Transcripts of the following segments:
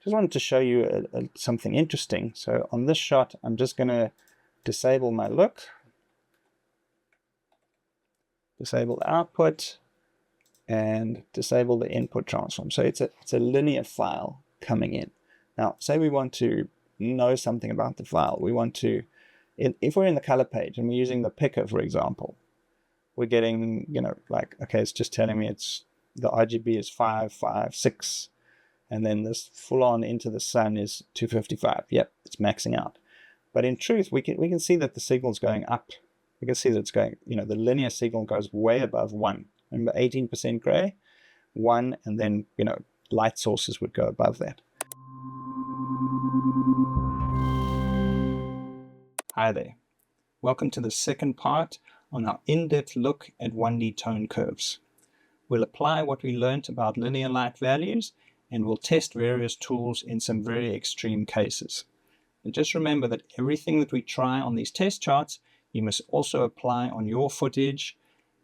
Just wanted to show you something interesting. So on this shot, I'm just going to disable my look, disable the output, and disable the input transform. So it's a linear file coming in. Now, say we want to know something about the file. We want to, if we're in the color page and we're using the picker, for example, we're getting, like, okay, it's just telling me the RGB is 5, 5, 6. And then this full on into the sun is 255. Yep, it's maxing out. But in truth, we can see that the signal's going up. We can see that it's going, the linear signal goes way above 1. Remember 18% gray, 1, and then, light sources would go above that. Hi there. Welcome to the second part on our in-depth look at 1D tone curves. We'll apply what we learned about linear light values, and we'll test various tools in some very extreme cases. And just remember that everything that we try on these test charts, you must also apply on your footage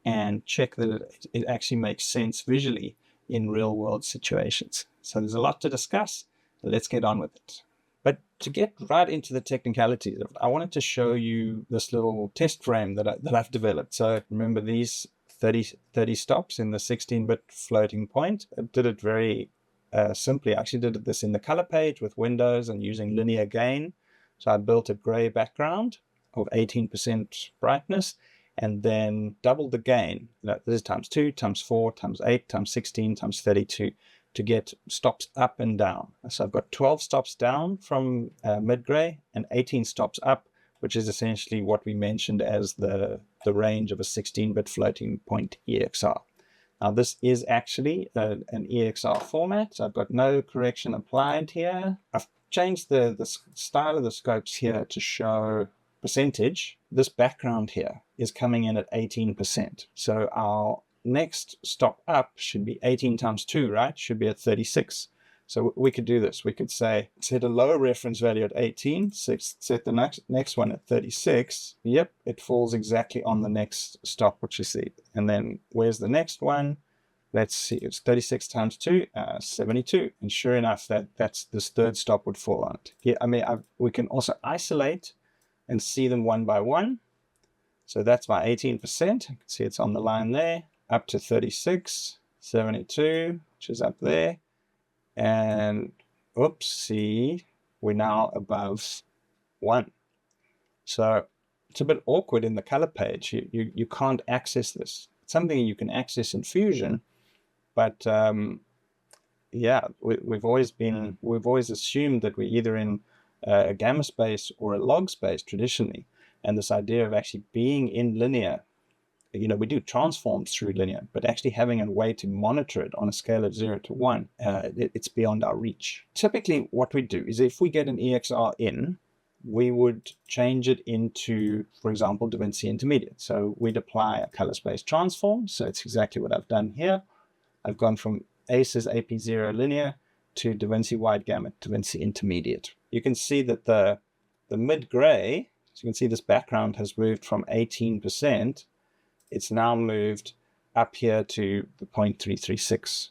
and check that it actually makes sense visually in real-world situations. So there's a lot to discuss. Let's get on with it. But to get right into the technicalities, I wanted to show you this little test frame that I've developed. So remember these 30 stops in the 16-bit floating point. I did it very simply. I actually did this in the color page with windows and using linear gain. So I built a gray background of 18% brightness and then doubled the gain. This is times 2, times 4, times 8, times 16, times 32 to get stops up and down. So I've got 12 stops down from mid-gray and 18 stops up, which is essentially what we mentioned as the range of a 16-bit floating point EXR. Now this is actually an EXR format, so I've got no correction applied here. I've changed the style of the scopes here to show percentage. This background here is coming in at 18%. So our next stop up should be 18 times 2, right? Should be at 36. So we could do this. We could say, set a lower reference value at 18, set the next one at 36. Yep, it falls exactly on the next stop, which you see. And then where's the next one? Let's see, it's 36 times 2, 72. And sure enough, that's this third stop would fall on it. Here, we can also isolate and see them one by one. So that's my 18%. You can see it's on the line there, up to 36, 72, which is up there. And oops, see, we're now above 1. So it's a bit awkward in the color page. You can't access this. It's something you can access in Fusion, but yeah, we've always assumed that we're either in a gamma space or a log space traditionally, and this idea of actually being in linear. We do transforms through linear, but actually having a way to monitor it on a scale of 0 to 1, it's beyond our reach. Typically, what we do is if we get an EXR in, we would change it into, for example, DaVinci Intermediate. So we'd apply a color space transform. So it's exactly what I've done here. I've gone from ACES AP0 linear to DaVinci Wide Gamut, DaVinci Intermediate. You can see that the mid-gray, so you can see this background has moved from 18%. It's now moved up here to the 0.336,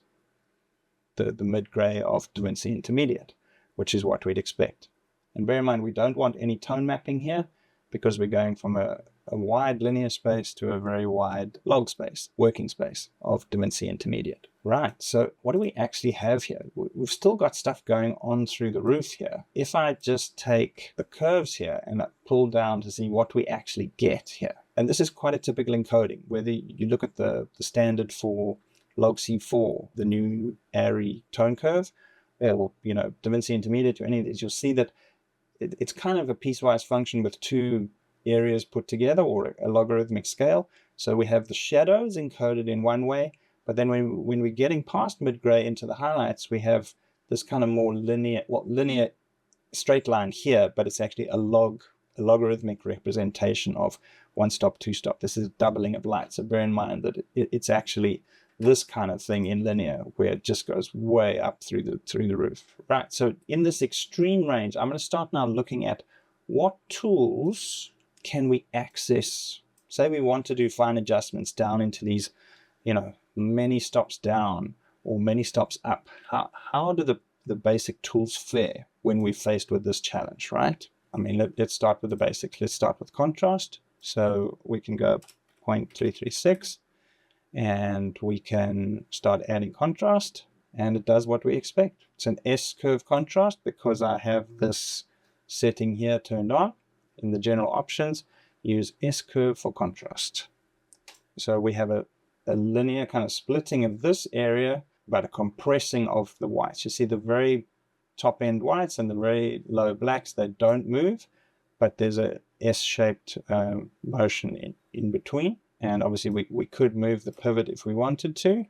the mid-gray of DaVinci Intermediate, which is what we'd expect. And bear in mind, we don't want any tone mapping here because we're going from a wide linear space to a very wide log space, working space of DaVinci Intermediate. Right, so what do we actually have here? We've still got stuff going on through the roof here. If I just take the curves here and I pull down to see what we actually get here, and this is quite a typical encoding, whether you look at the standard for log C4, the new ARRI tone curve, or DaVinci Intermediate or any of these, you'll see that it's kind of a piecewise function with two areas put together, or a logarithmic scale. So we have the shadows encoded in one way, but then when we're getting past mid-gray into the highlights, we have this kind of more linear straight line here, but it's actually a logarithmic representation of 1 stop, 2 stop. This is doubling of light. So bear in mind that it's actually this kind of thing in linear where it just goes way up through the roof. Right. So in this extreme range, I'm going to start now looking at what tools can we access. Say we want to do fine adjustments down into these, many stops down or many stops up. How do the basic tools fair when we're faced with this challenge, right? I mean, let's start with the basics. Let's start with contrast. So we can go 0.336 and we can start adding contrast, and it does what we expect. It's an S-curve contrast because I have this setting here turned on. In the general options, use S-curve for contrast. So we have a linear kind of splitting of this area, but a compressing of the whites. You see the very top end whites and the very low blacks, they don't move, but there's a S-shaped motion in between. And obviously we could move the pivot if we wanted to,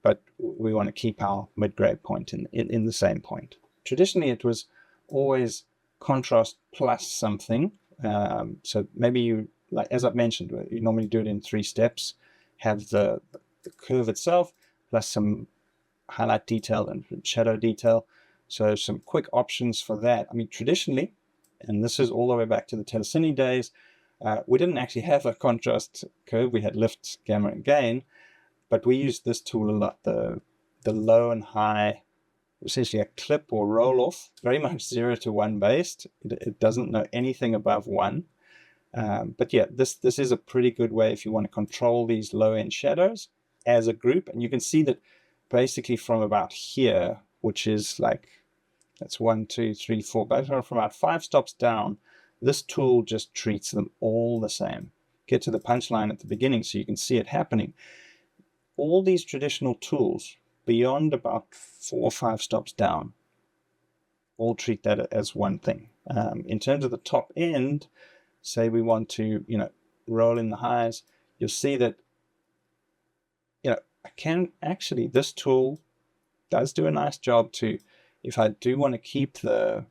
but we want to keep our mid-gray point in the same point. Traditionally, it was always contrast plus something. So maybe you, like as I've mentioned, you normally do it in 3 steps. Have the curve itself plus some highlight detail and shadow detail. So some quick options for that. I mean, traditionally, and this is all the way back to the telecine days, we didn't actually have a contrast curve. We had lift, gamma, and gain, but we used this tool a lot. The low and high, essentially a clip or roll off, very much 0 to 1 based. It doesn't know anything above 1. But yeah, this is a pretty good way if you want to control these low end shadows as a group. And you can see that basically from about here, which is like, that's 1, 2, 3, 4, but from about 5 stops down, this tool just treats them all the same. Get to the punchline at the beginning so you can see it happening. All these traditional tools, beyond about 4 or 5 stops down, all treat that as one thing. In terms of the top end, say we want to, roll in the highs, you'll see that, I can actually, this tool does do a nice job to, if I do want to keep the,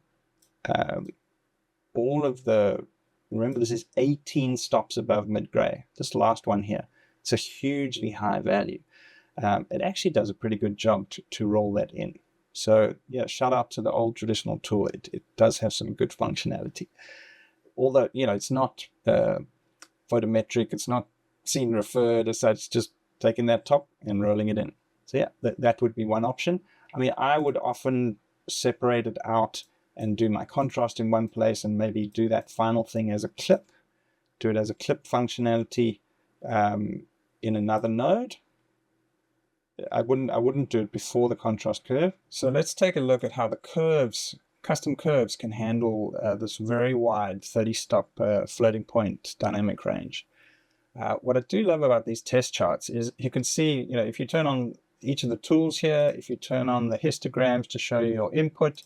all of the, remember this is 18 stops above mid-gray, this last one here. It's a hugely high value. It actually does a pretty good job to roll that in. So yeah, shout out to the old traditional tool. It does have some good functionality. Although, it's not photometric, it's not scene referred as such, just taking that top and rolling it in. So yeah, that would be one option. I mean, I would often separate it out and do my contrast in one place and maybe do that final thing as a clip. Do it as a clip functionality in another node. I wouldn't do it before the contrast curve. So let's take a look at how the curves, custom curves, can handle this very wide 30 stop floating point dynamic range. What I do love about these test charts is you can see, if you turn on each of the tools here, if you turn on the histograms to show you your input,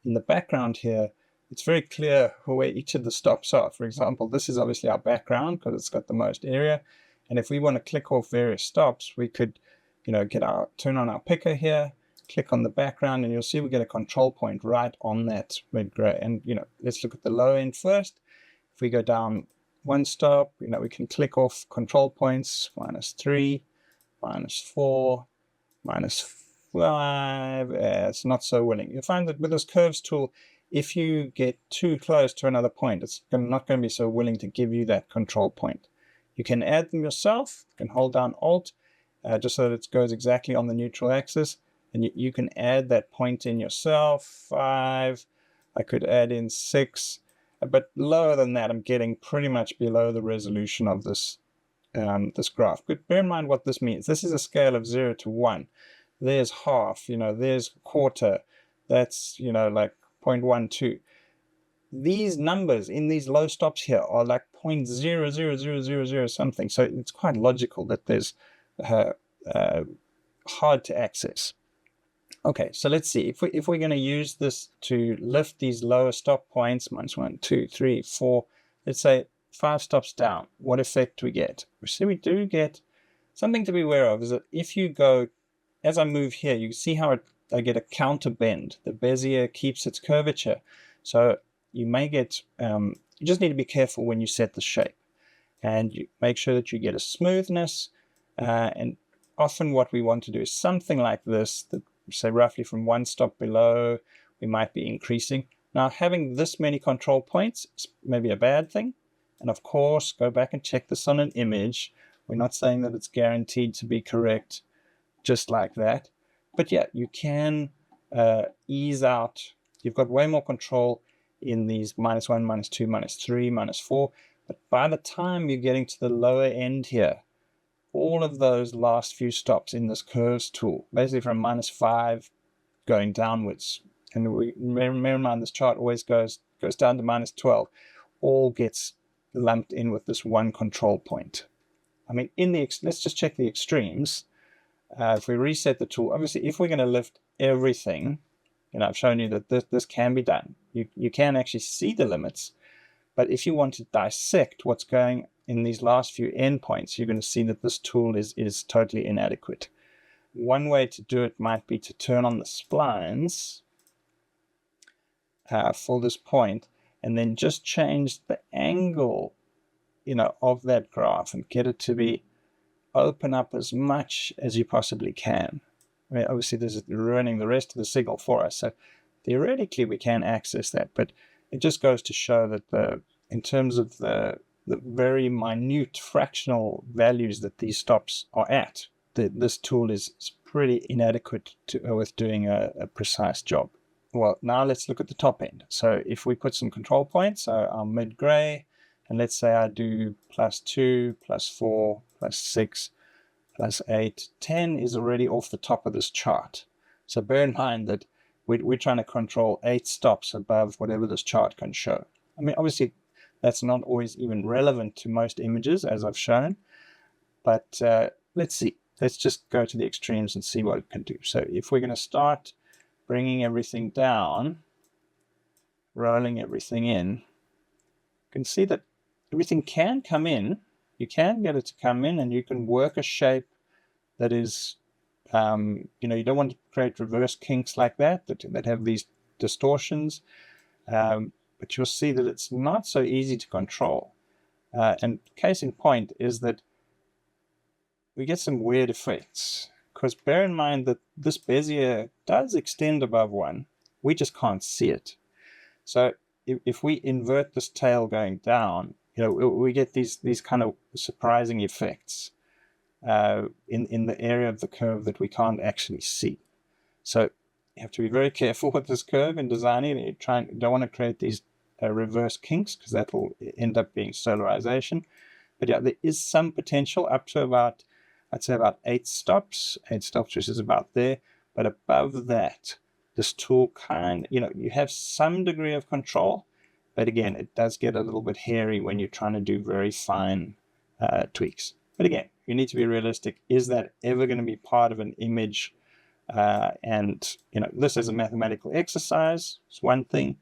in the background here, it's very clear where each of the stops are. For example, this is obviously our background because it's got the most area. And if we want to click off various stops, we could, turn on our picker here, click on the background, and you'll see we get a control point right on that mid-gray. And, let's look at the low end first. If we go down 1 stop, we can click off control points, -3, -4, -5. It's not so willing. You'll find that with this curves tool, if you get too close to another point, it's not going to be so willing to give you that control point. You can add them yourself. You can hold down Alt, just so that it goes exactly on the neutral axis. And you can add that point in yourself. 5. I could add in 6. But lower than that, I'm getting pretty much below the resolution of this this graph. But bear in mind what this means. This is a scale of 0 to 1. There's half, there's quarter. That's, like 0.12. These numbers in these low stops here are like 0.00000 something. So it's quite logical that there's hard to access. Okay, so let's see. If we're going to use this to lift these lower stop points, -1, 2, 3, 4, let's say 5 stops down, what effect do we get? So we do get something to be aware of is that if you go, as I move here, you see how I get a counter bend. The Bezier keeps its curvature. So you may get, you just need to be careful when you set the shape. And you make sure that you get a smoothness. And often what we want to do is something like this, that say roughly from 1 stop below, we might be increasing. Now having this many control points is maybe a bad thing. And of course, go back and check this on an image. We're not saying that it's guaranteed to be correct just like that. But yeah, you can ease out. You've got way more control in these -1, -2, -3, -4. But by the time you're getting to the lower end here, all of those last few stops in this curves tool, basically from -5 going downwards, and we bear in mind this chart always goes down to -12, all gets lumped in with this one control point. I mean, let's just check the extremes. If we reset the tool, obviously, if we're going to lift everything, I've shown you that this can be done. You can actually see the limits, but if you want to dissect what's going in these last few endpoints, you're going to see that this tool is totally inadequate. One way to do it might be to turn on the splines for this point, and then just change the angle, of that graph and get it to open up as much as you possibly can. I mean, obviously this is ruining the rest of the signal for us, so theoretically we can access that, but it just goes to show that in terms of the very minute fractional values that these stops are at, this tool is pretty inadequate with doing a precise job. Well, now let's look at the top end. So if we put some control points, so our mid-gray, and let's say I do +2, +4, +6, +8, 10 is already off the top of this chart. So bear in mind that we're trying to control 8 stops above whatever this chart can show. I mean, obviously, that's not always even relevant to most images, as I've shown. But let's see. Let's just go to the extremes and see what it can do. So if we're going to start bringing everything down, rolling everything in, you can see that everything can come in. You can get it to come in, and you can work a shape that is, you don't want to create reverse kinks like that have these distortions. But you'll see that it's not so easy to control. And case in point is that we get some weird effects, because bear in mind that this Bezier does extend above 1. We just can't see it. So if we invert this tail going down, we get these kind of surprising effects in the area of the curve that we can't actually see. So you have to be very careful with this curve in designing it. You don't want to create these reverse kinks, because that will end up being solarization. But yeah, there is some potential up to about, I'd say about 8 stops, which is about there. But above that, this tool you have some degree of control, but again, it does get a little bit hairy when you're trying to do very fine tweaks. But again, you need to be realistic. Is that ever going to be part of an image? And this is a mathematical exercise. It's one thing,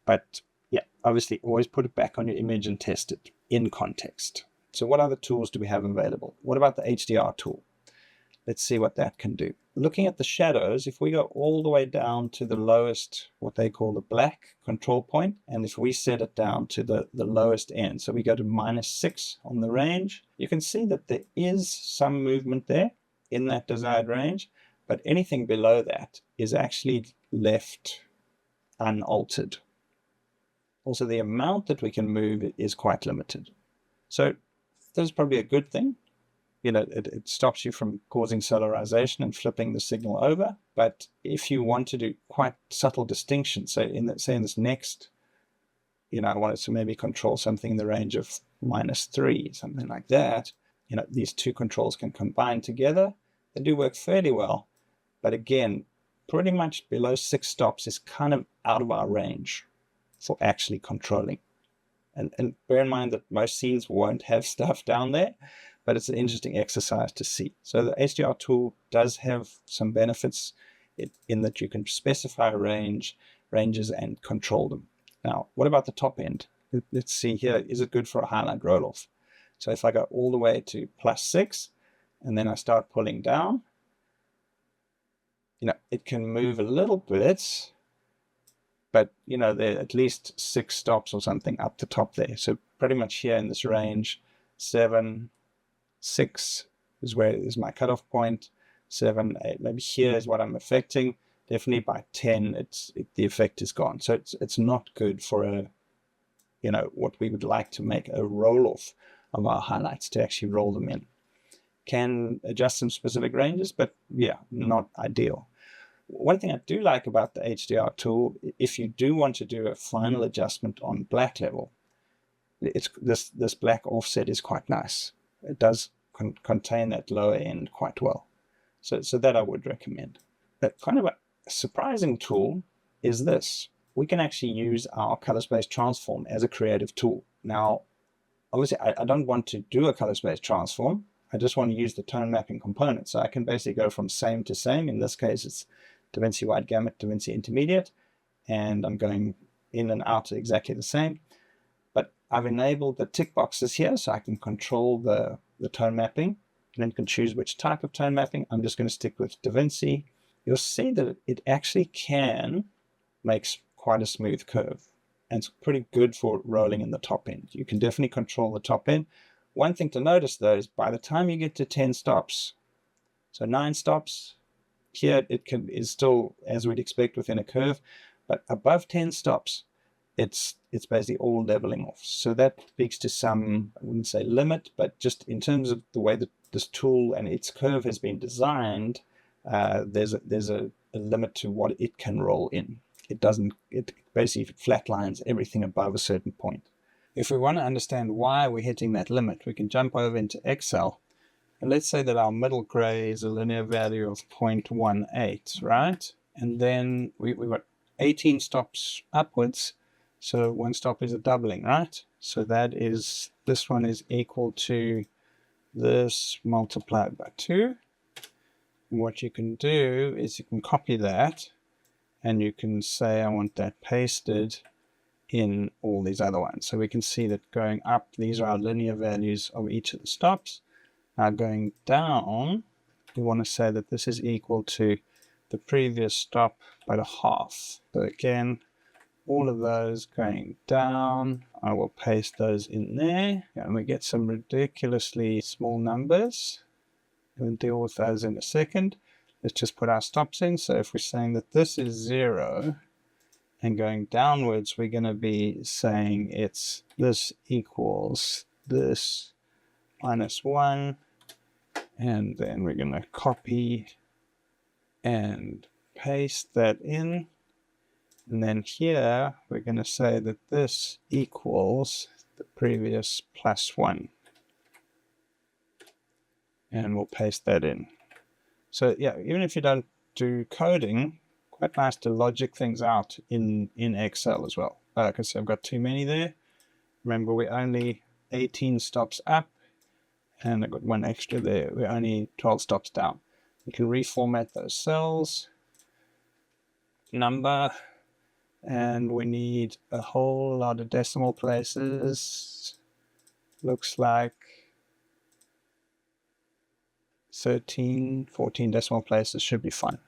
but yeah, obviously always put it back on your image and test it in context. So what other tools do we have available? What about the HDR tool? Let's see what that can do. Looking at the shadows, if we go all the way down to the lowest, what they call the black control point, and if we set it down to the lowest end, so we go to -6 on the range, you can see that there is some movement there in that desired range, but anything below that is actually left unaltered. Also, the amount that we can move is quite limited. So that's probably a good thing. It stops you from causing solarization and flipping the signal over. But if you want to do quite subtle distinctions, say in this next, I wanted to maybe control something in the range of -3, something like that. These two controls can combine together. They do work fairly well. But again, pretty much below 6 stops is kind of out of our range for actually controlling. And bear in mind that most scenes won't have stuff down there, but it's an interesting exercise to see. So the HDR tool does have some benefits in that you can specify ranges and control them. Now, what about the top end? Let's see here. Is it good for a highlight roll-off? So if I go all the way to +6, and then I start pulling down, it can move a little bit, but, there are at least 6 stops or something up the top there. So pretty much here in this range, 7, 6 is where is my cutoff point. 7, 8, maybe here is what I'm affecting. Definitely by 10, the effect is gone. So it's not good for what we would like to make a roll-off of our highlights, to actually roll them in. Can adjust some specific ranges, but yeah, not ideal. One thing I do like about the HDR tool, if you do want to do a final adjustment on black level, this black offset is quite nice. It does contain that lower end quite well. So that I would recommend. But kind of a surprising tool is this. We can actually use our color space transform as a creative tool. Now, obviously, I don't want to do a color space transform. I just want to use the tone mapping component. So I can basically go from same to same. In this case, it's DaVinci Wide Gamut, DaVinci Intermediate, and I'm going in and out exactly the same. But I've enabled the tick boxes here so I can control the tone mapping, and then can choose which type of tone mapping. I'm just going to stick with DaVinci. You'll see that it actually can make quite a smooth curve, and it's pretty good for rolling in the top end. You can definitely control the top end. One thing to notice though is by the time you get to 10 stops, so 9 stops, here is still as we'd expect within a curve, but above 10 stops, it's basically all leveling off. So that speaks to some, I wouldn't say limit, but just in terms of the way that this tool and its curve has been designed, there's a limit to what it can roll in. It basically flatlines everything above a certain point. If we want to understand why we're hitting that limit, we can jump over into Excel. And let's say that our middle gray is a linear value of 0.18, right? And then we've got 18 stops upwards. So one stop is a doubling, right? So this one is equal to this multiplied by 2. And what you can do is you can copy that, and you can say I want that pasted in all these other ones. So we can see that going up, these are our linear values of each of the stops. Now going down, we want to say that this is equal to the previous stop by a half. So again, all of those going down, I will paste those in there, and we get some ridiculously small numbers. We'll deal with those in a second. Let's just put our stops in. So if we're saying that this is 0 and going downwards, we're going to be saying it's this equals this minus 1, and then we're going to copy and paste that in. And then here, we're going to say that this equals the previous plus 1. And we'll paste that in. So yeah, even if you don't do coding, quite nice to logic things out in Excel as well. Because I've got too many there. Remember, we're only 18 stops up, and I've got 1 extra there. We're only 12 stops down. You can reformat those cells, number, and we need a whole lot of decimal places. Looks like 13, 14 decimal places should be fine.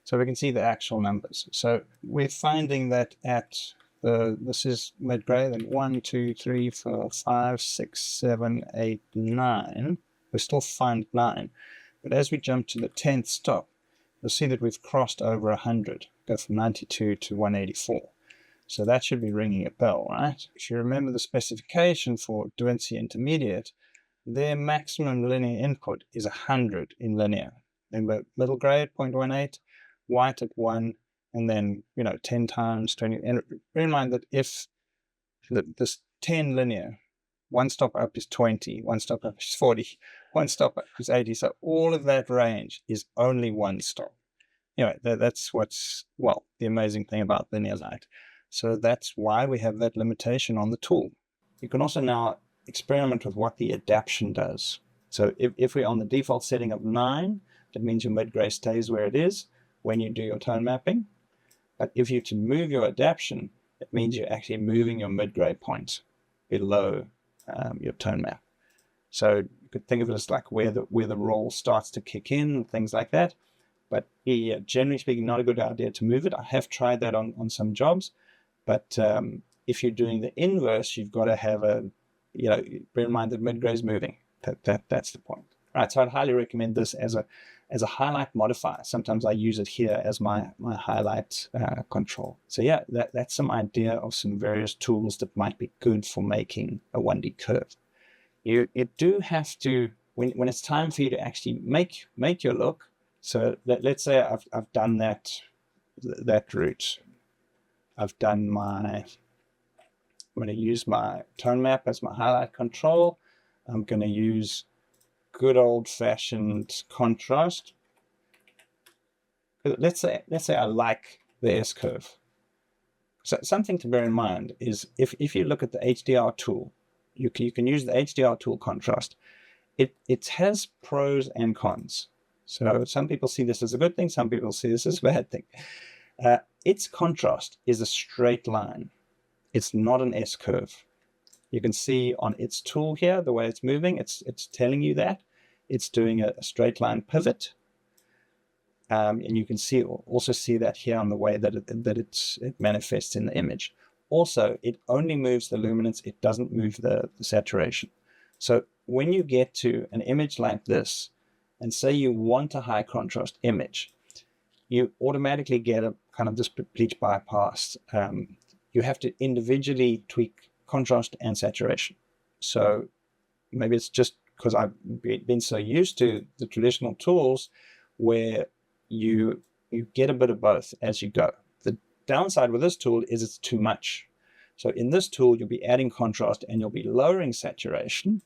So we can see the actual numbers. So we're finding that at this is mid-grade, then 1, 2, 3, 4, 5, 6, 7, 8, 9. We still find 9. But as we jump to the 10th stop, you'll see that we've crossed over 100, go from 92 to 184. So that should be ringing a bell, right? If you remember the specification for DaVinci Intermediate, their maximum linear input is 100 in linear. Remember, middle grade, 0.18, white at 1, and then, 10 times 20. And bear in mind that if this 10 linear, one stop up is 20, one stop up is 40, one stop up is 80. So all of that range is only one stop. Anyway, that's what's, the amazing thing about linear light. So that's why we have that limitation on the tool. You can also now experiment with what the adaptation does. So if we're on the default setting of 9, that means your mid-gray stays where it is when you do your tone mapping. But if you to move your adaptation, it means you're actually moving your mid-gray point below your tone map. So you could think of it as like where the roll starts to kick in, things like that. But yeah, generally speaking, not a good idea to move it. I have tried that on some jobs, but if you're doing the inverse, you've got to have bear in mind that mid-gray is moving. That's the point. All right, so I'd highly recommend this as a highlight modifier. Sometimes I use it here as my highlight control. So yeah, that's some idea of some various tools that might be good for making a 1D curve. You do have to, when it's time for you to actually make your look, So let's say I've done that route. I've done I'm going to use my tone map as my highlight control. I'm going to use good old-fashioned contrast. Let's say I like the S-curve. So something to bear in mind is if you look at the HDR tool, you can use the HDR tool contrast. It has pros and cons. So some people see this as a good thing, some people see this as a bad thing. Its contrast is a straight line. It's not an S-curve. You can see on its tool here, the way it's moving, it's telling you that. It's doing a straight line pivot. And you can also see that here on the way that it manifests in the image. Also, it only moves the luminance, it doesn't move the saturation. So when you get to an image like this, and say you want a high contrast image, you automatically get a kind of this bleach bypass. You have to individually tweak contrast and saturation. So maybe it's just because I've been so used to the traditional tools where you get a bit of both as you go. The downside with this tool is it's too much. So in this tool, you'll be adding contrast and you'll be lowering saturation,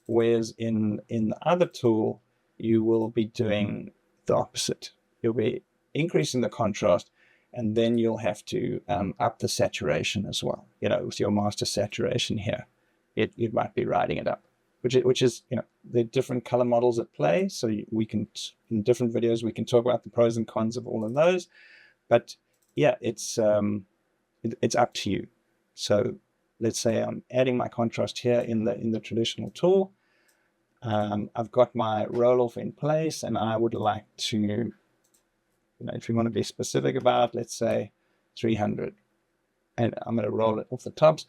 whereas in the other tool, you will be doing the opposite. You'll be increasing the contrast, and then you'll have to up the saturation as well. With your master saturation here, it might be riding it up, which is the different color models at play. So we can, in different videos, we can talk about the pros and cons of all of those. But yeah, it's up to you. So let's say I'm adding my contrast here in the traditional tool. I've got my roll-off in place, and I would like to, if you want to be specific about, let's say 300, and I'm going to roll it off the tops.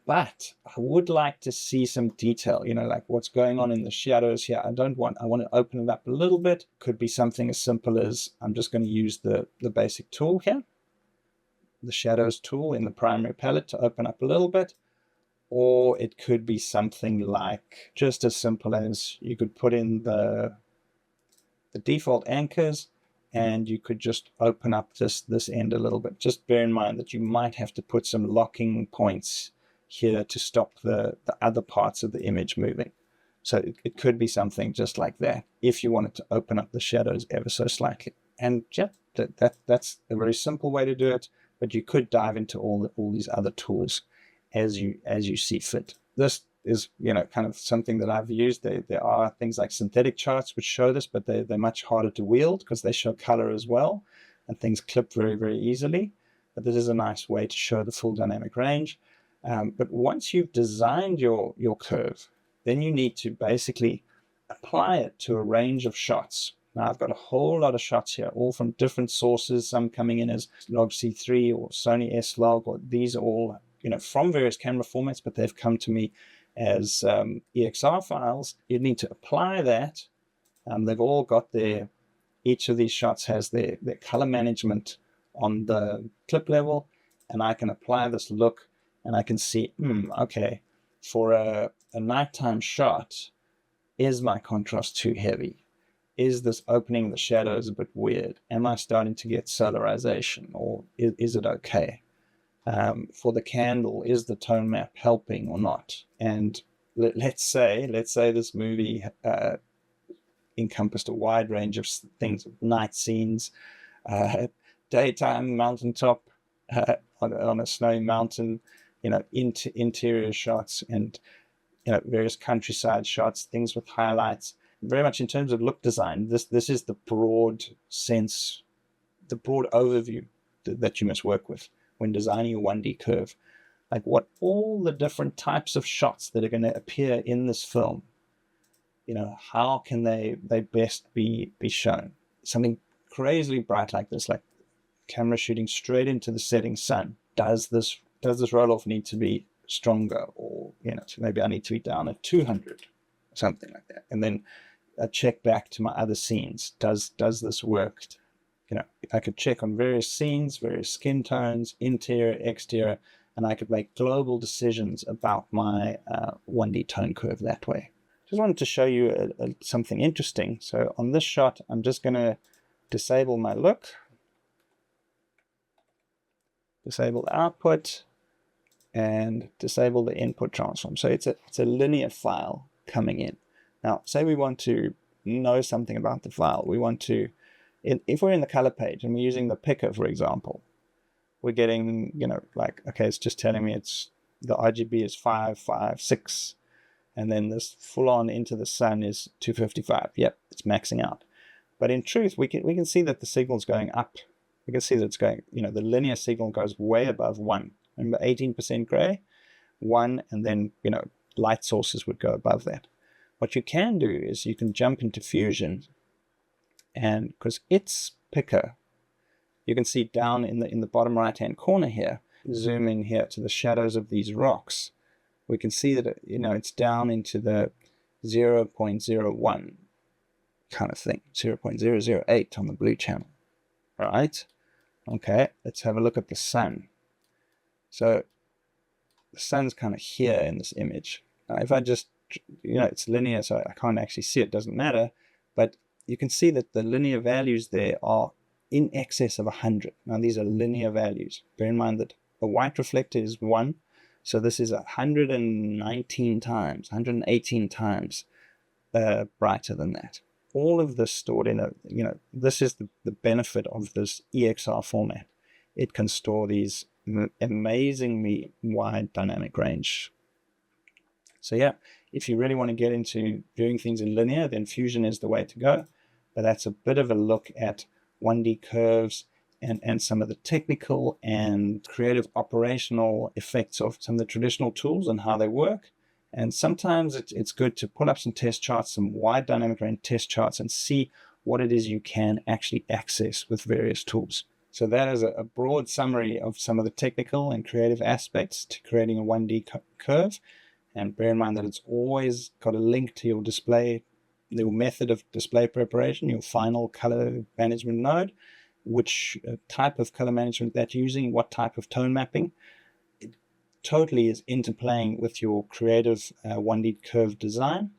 But I would like to see some detail, like what's going on in the shadows here. I want to open it up a little bit. Could be something as simple as I'm just going to use the basic tool here, the shadows tool in the primary palette, to open up a little bit. Or it could be something like just as simple as you could put in the default anchors, and you could just open up this end a little bit. Just bear in mind that you might have to put some locking points here to stop the other parts of the image moving. So it could be something just like that if you wanted to open up the shadows ever so slightly. And yeah, that's a very simple way to do it, but you could dive into all these other tools as you see fit. This is kind of something that I've used. There are things like synthetic charts which show this, but they're much harder to wield because they show color as well, and things clip very, very easily. But this is a nice way to show the full dynamic range. But once you've designed your curve, then you need to basically apply it to a range of shots. Now I've got a whole lot of shots here, all from different sources, some coming in as log C3 or Sony S-Log, or these are all from various camera formats, but they've come to me as EXR files. You need to apply that. They've all got each of these shots has their color management on the clip level, and I can apply this look, and I can see, okay, for a nighttime shot, is my contrast too heavy? Is this opening the shadows a bit weird? Am I starting to get solarization, or is it okay? For the candle, is the tone map helping or not? And let's say this movie encompassed a wide range of things: night scenes, daytime mountaintop on a snowy mountain, interior shots, and various countryside shots, things with highlights. Very much in terms of look design, this is the broad sense, the broad overview that you must work with when designing a 1D curve. Like what all the different types of shots that are going to appear in this film, how can they best be shown? Something crazily bright like this, like camera shooting straight into the setting sun. Does this roll-off need to be stronger, or maybe I need to be down at 200, something like that, and then check back to my other scenes. Does this work? I could check on various scenes, various skin tones, interior, exterior, and I could make global decisions about my 1D tone curve that way. Just wanted to show you something interesting. So on this shot, I'm just going to disable my look, disable the output, and disable the input transform. So it's a linear file coming in. Now, say we want to know something about the file. We want to, if we're in the color page and we're using the picker, for example, we're getting, like, okay, it's just telling me the RGB is 556, and then this full on into the sun is 255. Yep, it's maxing out. But in truth, we can see that the signal's going up. We can see that it's going, the linear signal goes way above 1. Remember, 18% gray, 1, and then, light sources would go above that. What you can do is you can jump into Fusion, and because its picker, you can see down in the bottom right-hand corner here, zoom in here to the shadows of these rocks. We can see that, it's down into the 0.01 kind of thing, 0.008 on the blue channel. All right. Okay, let's have a look at the sun. So the sun's kind of here in this image. Now, if I just, it's linear, so I can't actually see it, doesn't matter. But you can see that the linear values there are in excess of 100. Now, these are linear values. Bear in mind that a white reflector is 1. So this is 119 times, 118 times brighter than that. All of this stored in this is the benefit of this EXR format. It can store these amazingly wide dynamic range. So yeah, if you really want to get into doing things in linear, then Fusion is the way to go. But that's a bit of a look at 1D curves and some of the technical and creative operational effects of some of the traditional tools and how they work. And sometimes it's good to pull up some test charts, some wide dynamic range test charts, and see what it is you can actually access with various tools. So that is a broad summary of some of the technical and creative aspects to creating a 1D curve. And bear in mind that it's always got a link to your display, your method of display preparation, your final color management node, which type of color management that you're using, what type of tone mapping. It totally is interplaying with your creative 1D curve design.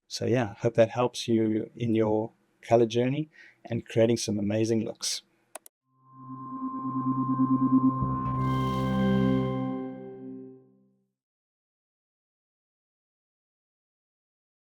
So yeah, hope that helps you in your color journey and creating some amazing looks.